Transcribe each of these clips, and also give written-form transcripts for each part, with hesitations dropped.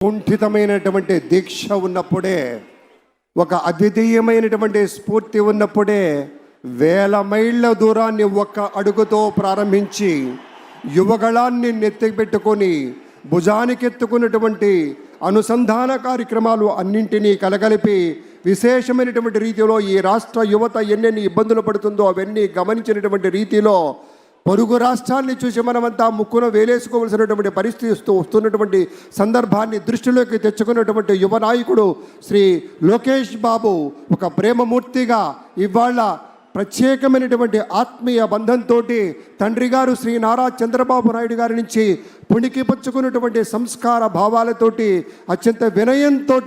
కుంఠితమైనటువంటి దీక్ష ఉన్నప్పుడే, ఒక అద్వితీయమైనటువంటి స్ఫూర్తి ఉన్నప్పుడే వేల మైళ్ళ దూరాన్ని ఒక్క అడుగుతో ప్రారంభించి యువగళాన్ని నెత్తిపెట్టుకొని భుజానికెత్తుకున్నటువంటి అనుసంధాన కార్యక్రమాలు అన్నింటినీ కలగలిపి విశేషమైనటువంటి రీతిలో ఈ రాష్ట్ర యువత ఎన్నెన్ని ఇబ్బందులు పడుతుందో అవన్నీ గమనించినటువంటి రీతిలో పొరుగు రాష్ట్రాన్ని చూసి మనమంతా ముక్కున వేలేసుకోవలసినటువంటి పరిస్థితి వస్తున్నటువంటి సందర్భాన్ని దృష్టిలోకి తెచ్చుకున్నటువంటి యువ నాయకుడు శ్రీ లోకేష్ బాబు ఒక ప్రేమమూర్తిగా ఇవాళ ప్రత్యేకమైనటువంటి ఆత్మీయ బంధంతో తండ్రి గారు శ్రీ నారా చంద్రబాబు నాయుడు గారి నుంచి పుణికిపుచ్చుకున్నటువంటి సంస్కార భావాలతోటి అత్యంత వినయంతో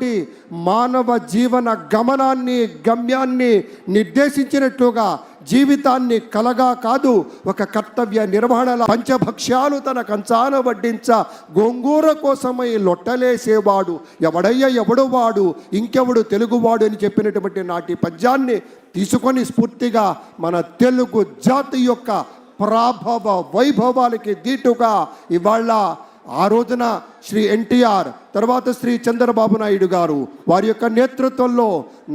మానవ జీవన గమనాన్ని గమ్యాన్ని నిర్దేశించినట్లుగా జీవితాన్ని కలగా కాదు ఒక కర్తవ్య నిర్వహణల పంచభక్ష్యాలు తన కంచాన వడ్డించ గోంగూర కోసమై లొట్టలేసేవాడు ఎవడయ్య ఎవడు వాడు ఇంకెవడు తెలుగువాడు అని చెప్పినటువంటి నాటి పద్యాన్ని తీసుకొని స్ఫూర్తిగా మన తెలుగు జాతి యొక్క ప్రాభవ వైభవాలకి దీటుగా ఇవాళ ఆ రోజున శ్రీ ఎన్టీఆర్ తర్వాత శ్రీ చంద్రబాబు నాయుడు గారు వారి యొక్క నేతృత్వంలో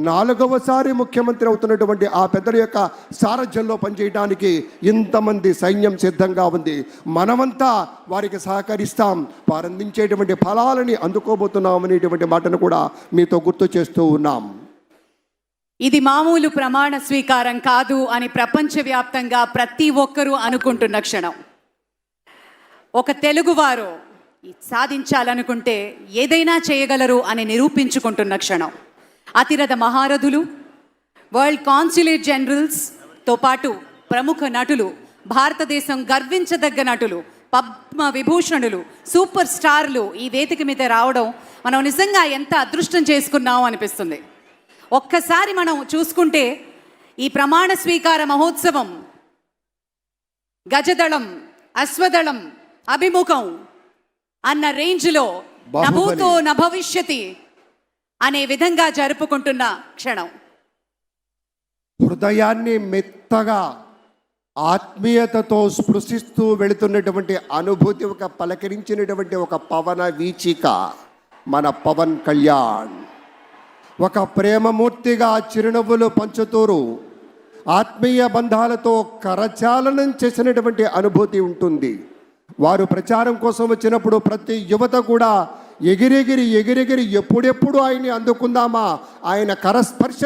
4వసారి ముఖ్యమంత్రి అవుతున్నటువంటి ఆ పెద్దల యొక్క సారథ్యంలో పనిచేయడానికి ఇంతమంది సైన్యం సిద్ధంగా ఉంది. మనమంతా వారికి సహకరిస్తాం, వారు అందించేటువంటి ఫలాలని అందుకోబోతున్నాం అనేటువంటి మాటను కూడా మీతో గుర్తు చేస్తూ ఉన్నాం. ఇది మామూలు ప్రమాణ స్వీకారం కాదు అని ప్రపంచవ్యాప్తంగా ప్రతి ఒక్కరూ అనుకుంటున్న క్షణం. ఒక తెలుగువారు సాధించాలనుకుంటే ఏదైనా చేయగలరు అని నిరూపించుకుంటున్న క్షణం. అతిరథ మహారథులు, వరల్డ్ కాన్సులేట్ జనరల్స్తో పాటు ప్రముఖ నటులు, భారతదేశం గర్వించదగ్గ నటులు, పద్మ విభూషణులు, సూపర్ స్టార్లు ఈ వేదిక మీద రావడం మనం నిజంగా ఎంత అదృష్టం చేసుకున్నాం అనిపిస్తుంది. ఒక్కసారి మనం చూసుకుంటే ఈ ప్రమాణ స్వీకార మహోత్సవం గజదళం, అశ్వదళం, అభిముఖం అన్న రేంజ్లో నభూతో నభవిష్యతి అనే విధంగా జరుపుకుంటున్న క్షణం. హృదయాన్ని మెత్తగా ఆత్మీయతతో స్పృశిస్తూ వెళుతున్నటువంటి అనుభూతి, ఒక పలకరించినటువంటి ఒక పవన వీచిక మన పవన్ కళ్యాణ్. ఒక ప్రేమమూర్తిగా చిరునవ్వులు పంచుతూరు ఆత్మీయ బంధాలతో కరచాలనం చేసినటువంటి అనుభూతి ఉంటుంది. వారు ప్రచారం కోసం వచ్చినప్పుడు ప్రతి యువత కూడా ఎగిరెగిరి ఎప్పుడెప్పుడు ఆయన్ని అందుకుందామా, ఆయన కరస్పర్శ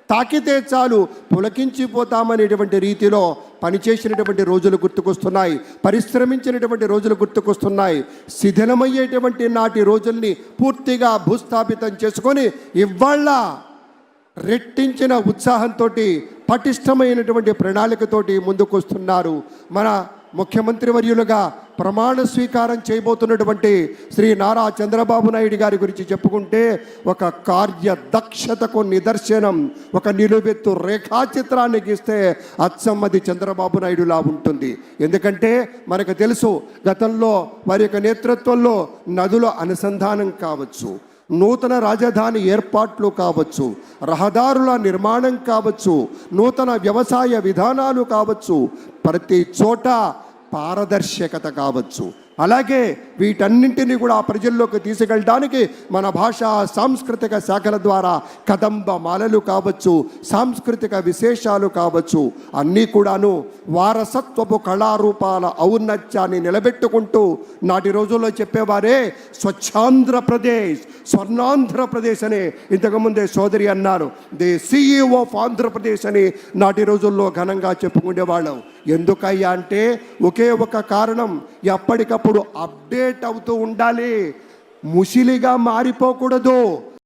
తాకితే చాలు పులకించిపోతామనేటువంటి రీతిలో పనిచేసినటువంటి రోజులు గుర్తుకొస్తున్నాయి, పరిశ్రమించినటువంటి రోజులు గుర్తుకొస్తున్నాయి. శిథిలమయ్యేటువంటి నాటి రోజుల్ని పూర్తిగా భూస్థాపితం చేసుకొని ఇవాళ రెట్టించిన ఉత్సాహంతో పటిష్టమైనటువంటి ప్రణాళికతోటి ముందుకొస్తున్నారు. మన ముఖ్యమంత్రి వర్యులుగా ప్రమాణ స్వీకారం చేయబోతున్నటువంటి శ్రీ నారా చంద్రబాబు నాయుడు గారి గురించి చెప్పుకుంటే ఒక కార్యదక్షతకు నిదర్శనం, ఒక నిలువెత్తు రేఖాచిత్రాన్ని గీస్తే అచ్చమ్మది చంద్రబాబు నాయుడులా ఉంటుంది. ఎందుకంటే మనకు తెలుసు, గతంలో వారి యొక్క నేతృత్వంలో నదుల అనుసంధానం కావచ్చు, నూతన రాజధాని ఏర్పాట్లు కావచ్చు, రహదారుల నిర్మాణం కావచ్చు, నూతన వ్యవసాయ విధానాలు కావచ్చు, ప్రతి చోట పారదర్శకత కావచ్చు. అలాగే వీటన్నింటినీ కూడా ప్రజల్లోకి తీసుకెళ్ళడానికి మన భాషా సాంస్కృతిక శాఖల ద్వారా కదంబ మాలలు కావచ్చు, సాంస్కృతిక విశేషాలు కావచ్చు, అన్నీ కూడాను వారసత్వపు కళారూపాల ఔన్నత్యాన్ని నిలబెట్టుకుంటూ నాటి రోజుల్లో చెప్పేవారే స్వచ్ఛాంధ్రప్రదేశ్, స్వర్ణాంధ్రప్రదేశ్ అని ఇంతకుముందే సోదరి అన్నారు. ది CEO ఆఫ్ ఆంధ్రప్రదేశ్ అని నాటి రోజుల్లో ఘనంగా చెప్పుకునేవాళ్ళం. ఎందుకయ్యా అంటే ఒకే ఒక కారణం, ఎప్పటికప్పుడు అప్డేట్ అవుతూ ఉండాలి, ముసిలిగా మారిపోకూడదు.